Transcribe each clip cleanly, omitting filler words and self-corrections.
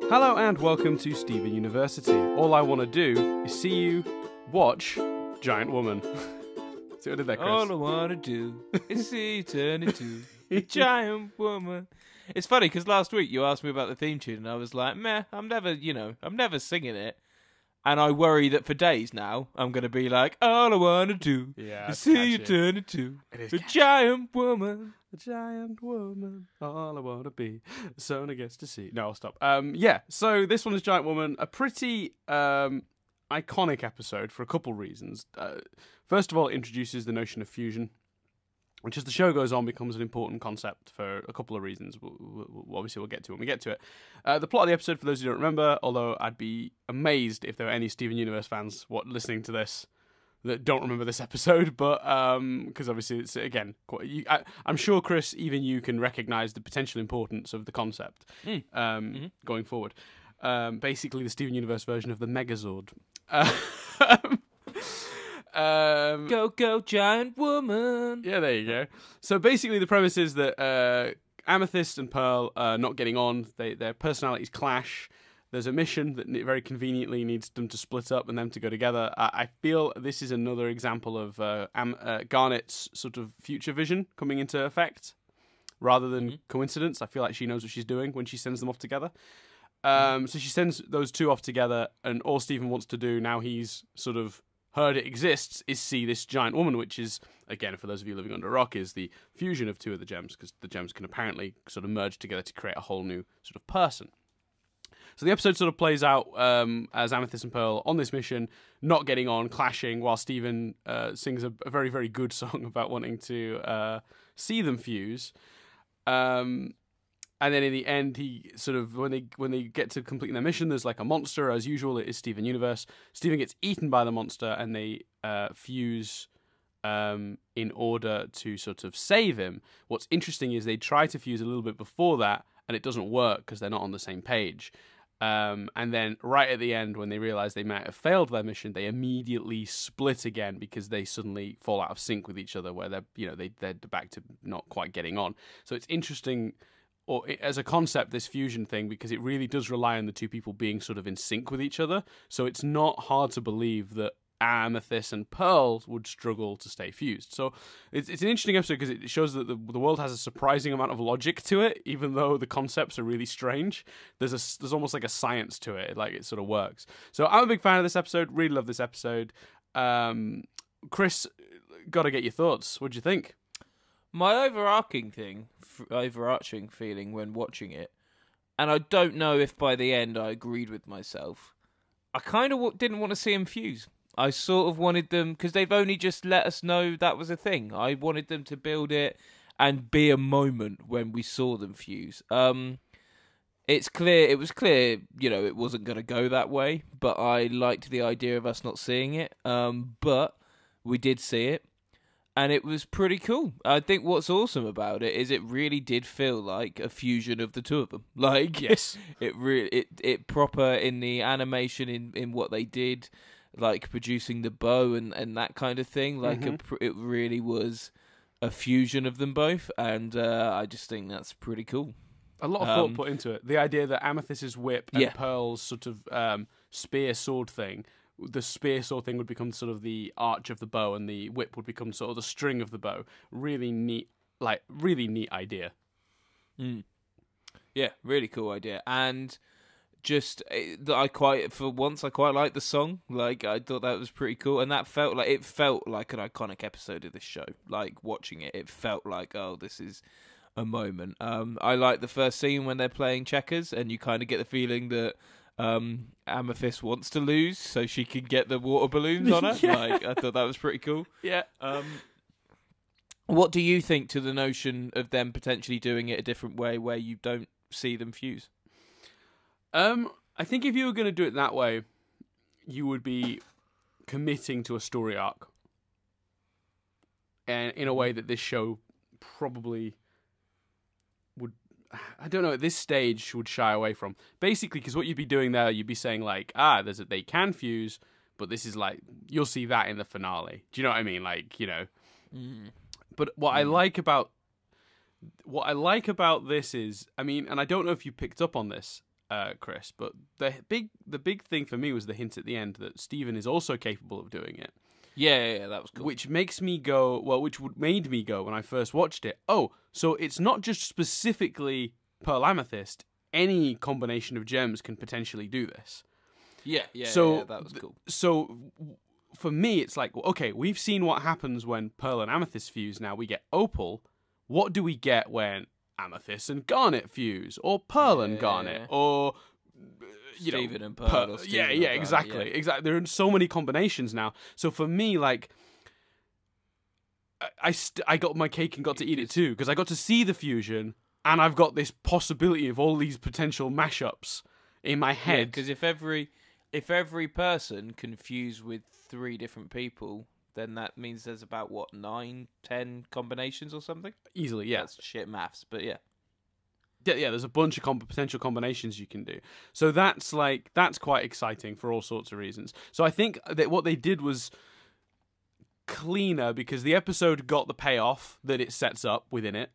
Hello and welcome to Steven University. All I want to do is see you watch Giant Woman. See what I did there, Chris? All I want to do is see you turn into a giant woman. It's funny because last week you asked me about the theme tune and I was like, meh, I'm never singing it. And I worry that for days now, I'm going to be like, all I want to do is see you turn into a giant woman. A giant woman, all I want to be. Sona gets to see. No, I'll stop. So this one is Giant Woman. A pretty iconic episode for a couple reasons. First of all, it introduces the notion of fusion, which as the show goes on becomes an important concept for a couple of reasons. Obviously, we'll get to it when we get to it. The plot of the episode, for those who don't remember, although I'd be amazed if there were any Steven Universe fans listening to this that don't remember this episode, but because obviously it's, again, I'm sure, Chris, even you can recognise the potential importance of the concept going forward. Basically, the Steven Universe version of the Megazord. Go, giant woman. Yeah, there you go. So basically the premise is that Amethyst and Pearl are not getting on. Their personalities clash. There's a mission that very conveniently needs them to split up and them to go together. I feel this is another example of Garnet's sort of future vision coming into effect rather than coincidence. I feel like she knows what she's doing when she sends them off together. So she sends those two off together, and all Steven wants to do now he's sort of heard it exists is see this giant woman, which is, again, for those of you living under a rock, is the fusion of two of the gems, because the gems can apparently sort of merge together to create a whole new sort of person. So the episode sort of plays out as Amethyst and Pearl on this mission, not getting on, clashing, while Steven sings a very, very good song about wanting to see them fuse. And then in the end, he sort of, when they get to completing their mission, there's like a monster. As usual, it is Steven Universe. Steven gets eaten by the monster, and they fuse in order to sort of save him. What's interesting is they try to fuse a little bit before that, and it doesn't work because they're not on the same page. And then right at the end, when they realize they might have failed their mission, they immediately split again because they suddenly fall out of sync with each other, where they're back to not quite getting on. So it's interesting, as a concept, this fusion thing, because it really does rely on the two people being sort of in sync with each other. So it's not hard to believe that Amethyst and Pearl would struggle to stay fused. So it's an interesting episode because it shows that the world has a surprising amount of logic to it, even though the concepts are really strange. There's almost like a science to it, like it sort of works. So I'm a big fan of this episode, really love this episode. Chris, got to get your thoughts. What do you think? My overarching feeling when watching it, and I don't know if by the end I agreed with myself, I kind of didn't want to see them fuse. I sort of wanted them, because they've only just let us know that was a thing. I wanted them to build it and be a moment when we saw them fuse. It was clear, it wasn't going to go that way, but I liked the idea of us not seeing it. But we did see it, and it was pretty cool. I think what's awesome about it is it really did feel like a fusion of the two of them. Like, yes, it proper in the animation, in what they did, like producing the bow and that kind of thing. Like, it really was a fusion of them both, and I just think that's pretty cool. A lot of thought put into it. The idea that Amethyst's whip and Pearl's sort of spear sword thing, the spear sword thing would become sort of the arch of the bow, and the whip would become sort of the string of the bow. Really neat idea. Yeah, really cool idea. And just I quite like the song. Like, I thought that was pretty cool, and that felt like an iconic episode of this show. Like, watching it felt like, oh, this is a moment. I like the first scene when they're playing checkers, and you kind of get the feeling that Amethyst wants to lose so she can get the water balloons on her. Yeah. Like, I thought that was pretty cool. Yeah. What do you think to the notion of them potentially doing it a different way, where you don't see them fuse? I think if you were going to do it that way, you would be committing to a story arc, and in a way that this show probably would, I don't know, at this stage would shy away from. Basically, because what you'd be doing there, you'd be saying like, they can fuse, but this is like, you'll see that in the finale. Do you know what I mean? Like, you know. But what I like about this is, I mean, and I don't know if you picked up on this, Chris, but the big thing for me was the hint at the end that Stephen is also capable of doing it. Yeah, that was cool. Which makes me go, made me go when I first watched it, oh, so it's not just specifically Pearl Amethyst. Any combination of gems can potentially do this. Yeah, that was cool. So for me, it's like, okay, we've seen what happens when Pearl and Amethyst fuse. Now we get Opal. What do we get when Amethyst and Garnet fuse? Or Pearl and Garnet? Or... Steven and Pearl. Or Steven and Garnet, exactly. There are so many combinations now. So for me, like, I got my cake and got to eat it too, because I got to see the fusion, and I've got this possibility of all these potential mashups in my head. Because if every person can fuse with 3 different people, then that means there's about 9, 10 combinations or something. Easily, yeah. That's shit maths, but yeah. Yeah, there's a bunch of potential combinations you can do. So that's quite exciting for all sorts of reasons. So I think that what they did was cleaner, because the episode got the payoff that it sets up within it,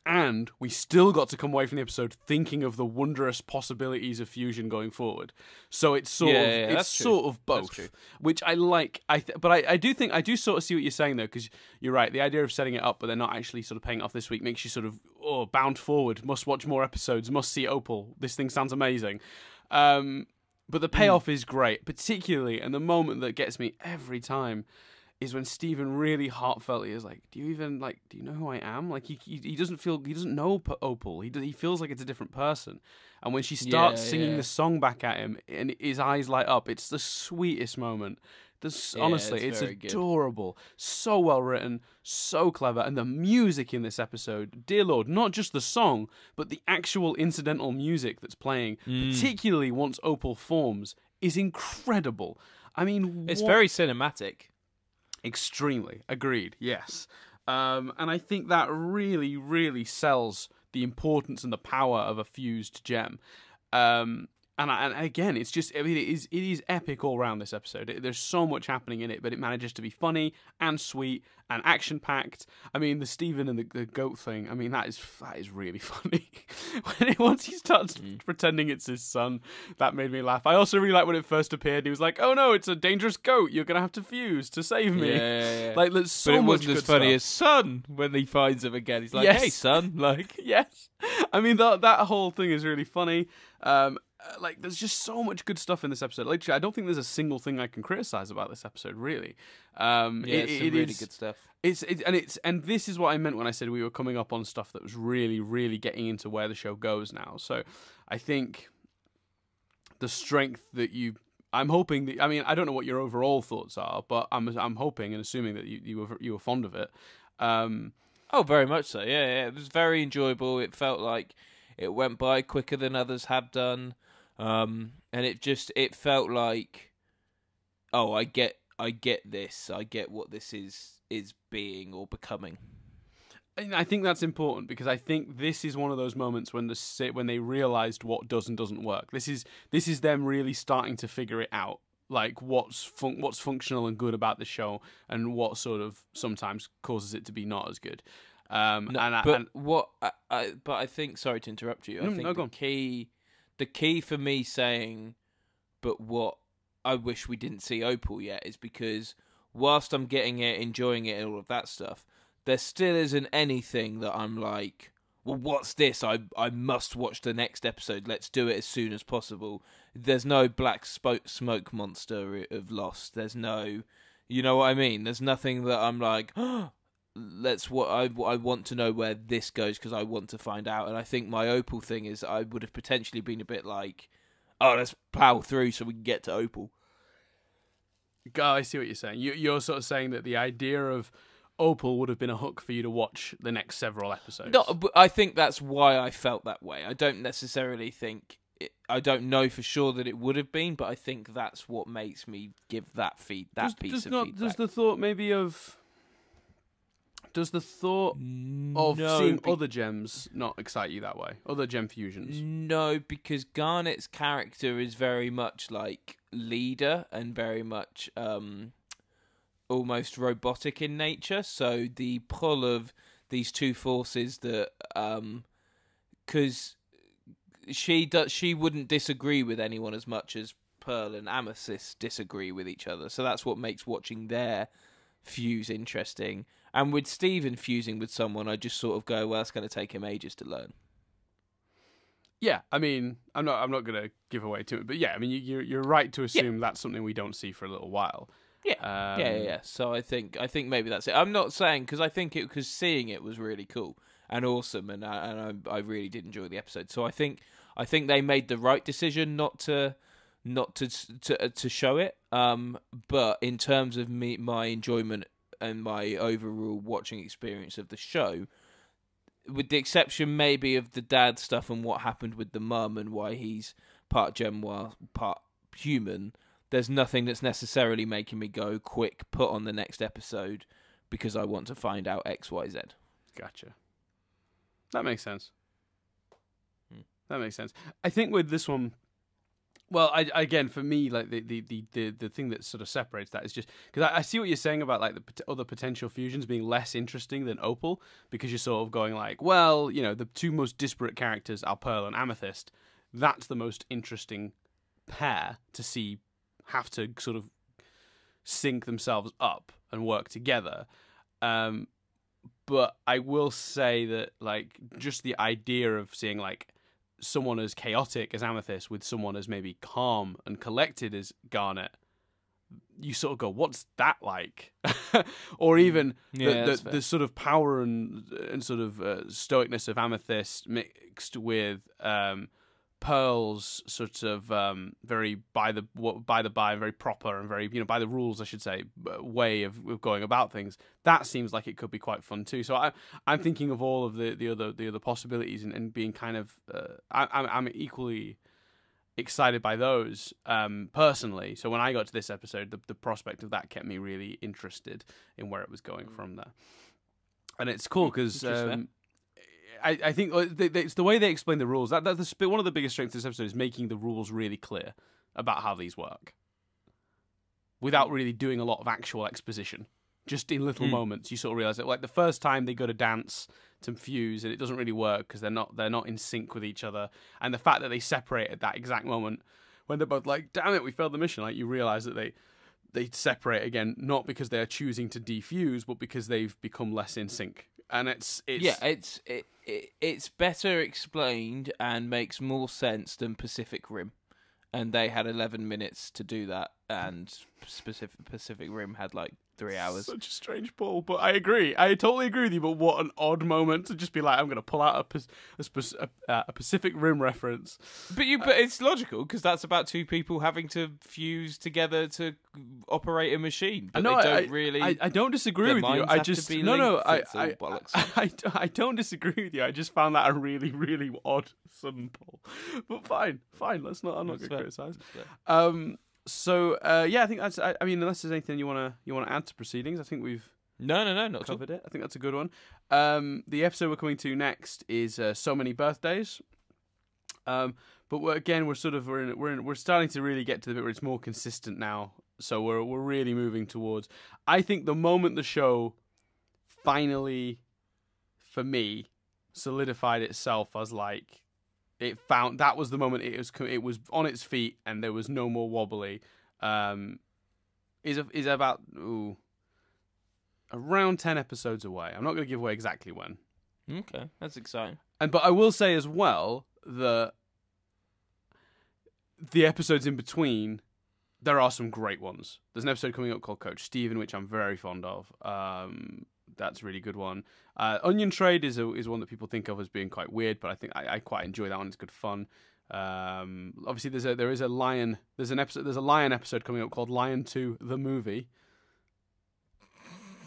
and we still got to come away from the episode thinking of the wondrous possibilities of fusion going forward. So it's sort of both, which I like. But I do sort of see what you're saying though, because you're right. The idea of setting it up, but they're not actually sort of paying it off this week, makes you sort of bound forward. Must watch more episodes. Must see Opal. This thing sounds amazing. But the payoff is great, particularly, and the moment that gets me every time is when Stephen really heartfeltly is like, do you know who I am? Like, he doesn't know Opal. He feels like it's a different person. And when she starts singing the song back at him and his eyes light up, it's the sweetest moment. Honestly, it's adorable. Good. So well written, so clever. And the music in this episode, dear Lord, not just the song, but the actual incidental music that's playing, particularly once Opal forms, is incredible. I mean, it's very cinematic. Extremely. Agreed. Yes. And I think that really, really sells the importance and the power of a fused gem. And again, it's just, I mean, it is epic all around this episode. There's so much happening in it, but it manages to be funny and sweet and action-packed. I mean, the Stephen and the goat thing, I mean, that is really funny. Once he starts pretending it's his son, that made me laugh. I also really like when it first appeared, he was like, oh no, it's a dangerous goat, you're going to have to fuse to save me. Yeah. Like, there's so much good stuff. But it wasn't as funny as son when he finds him again. He's like, hey, son. Like, yes. I mean, that whole thing is really funny. Like, there's just so much good stuff in this episode. Like, I don't think there's a single thing I can criticize about this episode, really. It's some really good stuff. And this is what I meant when I said we were coming up on stuff that was really, really getting into where the show goes now. So I think the strength that I'm hoping that, I mean, I don't know what your overall thoughts are, but I'm hoping and assuming that you were fond of it. Oh, very much so. Yeah. It was very enjoyable. It felt like it went by quicker than others have done. And it felt like, oh, I get this. I get what this is being or becoming. And I think that's important, because I think this is one of those moments when they realized what does and doesn't work. This is them really starting to figure it out, like what's functional and good about the show, and what sort of sometimes causes it to be not as good. But I think, sorry to interrupt you. I think the key for me saying, but what I wish we didn't see Opal yet, is because whilst I'm getting it, enjoying it, and all of that stuff, there still isn't anything that I'm like, well, what's this? I must watch the next episode. Let's do it as soon as possible. There's no black smoke monster of Lost. There's no, you know what I mean? There's nothing that I'm like, oh, I want to know where this goes, because I want to find out. And I think my Opal thing is, I would have potentially been a bit like, oh, let's plow through so we can get to Opal. I see what you're saying. You're sort of saying that the idea of Opal would have been a hook for you to watch the next several episodes. No, but I think that's why I felt that way. I don't necessarily think I don't know for sure that it would have been, but I think that's what makes me give that piece of feedback. Does the thought of seeing other gems not excite you that way? Other gem fusions? No, because Garnet's character is very much like leader and very much almost robotic in nature. So the pull of these two forces that, because she wouldn't disagree with anyone as much as Pearl and Amethyst disagree with each other. So that's what makes watching their fuse interesting. And with Steven fusing with someone, I just sort of go, well, it's going to take him ages to learn. Yeah, I mean, I'm not going to give away too much, but yeah, I mean, you're right to assume that's something we don't see for a little while. Yeah, yeah. So I think maybe that's it. I'm not saying because seeing it was really cool and awesome, and I really did enjoy the episode. So I think they made the right decision not to show it. But in terms of my enjoyment and my overall watching experience of the show, with the exception maybe of the dad stuff and what happened with the mum and why he's part Genoa, part human, there's nothing that's necessarily making me go, quick, put on the next episode because I want to find out X, Y, Z. Gotcha. That makes sense. That makes sense. I think with this one, well, again, for me, like the thing that sort of separates that is just because I see what you're saying about like the other potential fusions being less interesting than Opal, because you're sort of going like, well, you know, the two most disparate characters are Pearl and Amethyst. That's the most interesting pair to see have to sort of sync themselves up and work together. But I will say that like just the idea of seeing like someone as chaotic as Amethyst with someone as maybe calm and collected as Garnet, you sort of go, what's that like? Or even the sort of power and sort of stoicness of Amethyst mixed with Pearl's sort of very by the by, very proper and very, you know, by the rules, I should say, way of going about things. That seems like it could be quite fun too. So I'm thinking of all of the other possibilities and being kind of I'm equally excited by those personally. So when I got to this episode, the prospect of that kept me really interested in where it was going from there. And it's cool because I think it's the way they explain the rules. That's one of the biggest strengths of this episode, is making the rules really clear about how these work without really doing a lot of actual exposition. Just in little moments, you sort of realize that, like the first time they go to dance to fuse, and it doesn't really work because they're not in sync with each other. And the fact that they separate at that exact moment when they're both like, "Damn it, we failed the mission!" Like you realize that they separate again, not because they are choosing to defuse, but because they've become less in sync. And it's better explained and makes more sense than Pacific Rim, and they had 11 minutes to do that, and Pacific Rim had like 3 hours. Such a strange pull, but I agree. I totally agree with you. But what an odd moment to just be like, I'm going to pull out a Pacific Rim reference. But it's logical because that's about two people having to fuse together to operate a machine. But I don't disagree with you. I just I don't disagree with you. I just found that a really, really odd sudden pull. But fine. I'm not going to criticize. So I think that's. I mean, unless there's anything you want to add to proceedings, I think we've not covered it. I think that's a good one. The episode we're coming to next is So Many Birthdays. But we're starting to really get to the bit where it's more consistent now. So we're really moving towards. I think the moment the show finally, for me, solidified itself as like. That was the moment it was on its feet and there was no more wobbly. Is about around 10 episodes away. I'm not going to give away exactly when. Okay, that's exciting. But I will say as well that the episodes in between, there are some great ones. There's an episode coming up called Coach Steven, which I'm very fond of. That's a really good one. Onion Trade is one that people think of as being quite weird, but I think I quite enjoy that one. It's good fun. Obviously, there's a lion episode coming up called Lion 2: The Movie,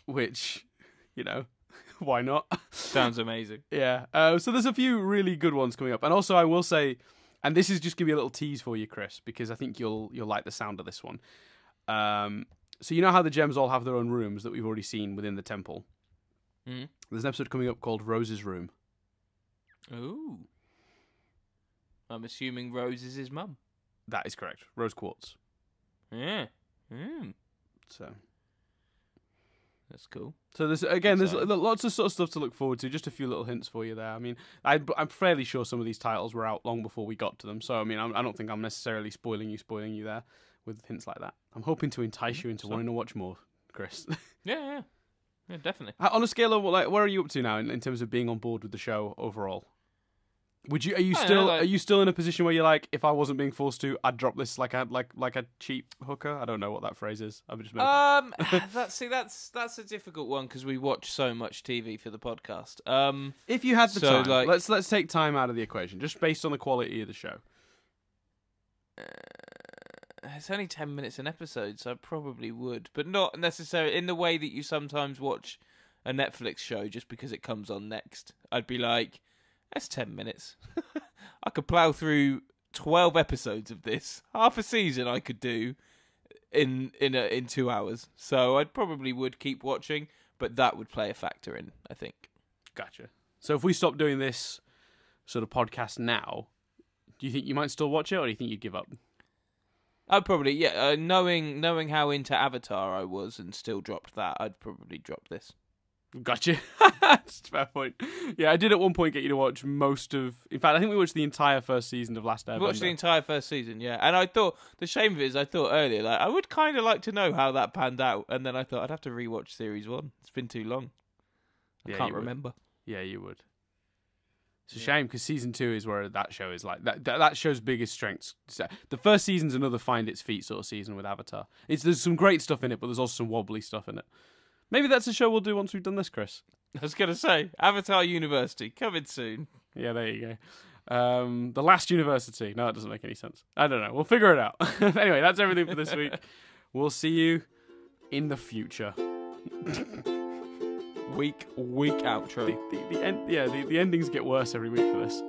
which, you know, why not? Sounds amazing. Yeah. So there's a few really good ones coming up, and also I will say, and this is just gonna be a little tease for you, Chris, because I think you'll like the sound of this one. So you know how the gems all have their own rooms that we've already seen within the temple? Mm-hmm. There's an episode coming up called Rose's Room. Ooh. I'm assuming Rose is his mum. That is correct. Rose Quartz. Yeah. So. That's cool. So there's lots of sort of stuff to look forward to. Just a few little hints for you there. I mean, I'm fairly sure some of these titles were out long before we got to them. So I mean, I don't think I'm necessarily spoiling you there with hints like that. I'm hoping to entice you into wanting to watch more, Chris. Yeah, definitely. On a scale of where are you up to now in terms of being on board with the show overall? Are you still in a position where you're like, if I wasn't being forced to, I'd drop this like a cheap hooker? I don't know what that phrase is. I'm just that's a difficult one because we watch so much TV for the podcast. If you had the time, let's take time out of the equation, just based on the quality of the show. It's only 10 minutes an episode, so I probably would, but not necessarily in the way that you sometimes watch a Netflix show just because it comes on next. I'd be like, that's 10 minutes. I could plough through 12 episodes of this. Half a season I could do in 2 hours. So I probably would keep watching, but that would play a factor in, I think. Gotcha. So if we stop doing this sort of podcast now, do you think you might still watch it, or do you think you'd give up? I'd probably, knowing how into Avatar I was and still dropped that, I'd probably drop this. Gotcha. That's a fair point. Yeah, I did at one point get you to watch most of... In fact, I think we watched the entire first season of Last Airbender. We watched the entire first season, yeah. And I thought, the shame of it is, I thought earlier, like, I would kind of like to know how that panned out. And then I thought, I'd have to rewatch Series 1. It's been too long. I can't remember. Yeah, you would. It's a shame, because Season 2 is where that show is like... That show's biggest strengths. The first season's another find its feet sort of season with Avatar. There's some great stuff in it, but there's also some wobbly stuff in it. Maybe that's a show we'll do once we've done this, Chris. I was going to say, Avatar University, coming soon. Yeah, there you go. The Last University. No, that doesn't make any sense. I don't know. We'll figure it out. Anyway, that's everything for this week. We'll see you in the future. Week outro. The endings get worse every week for this.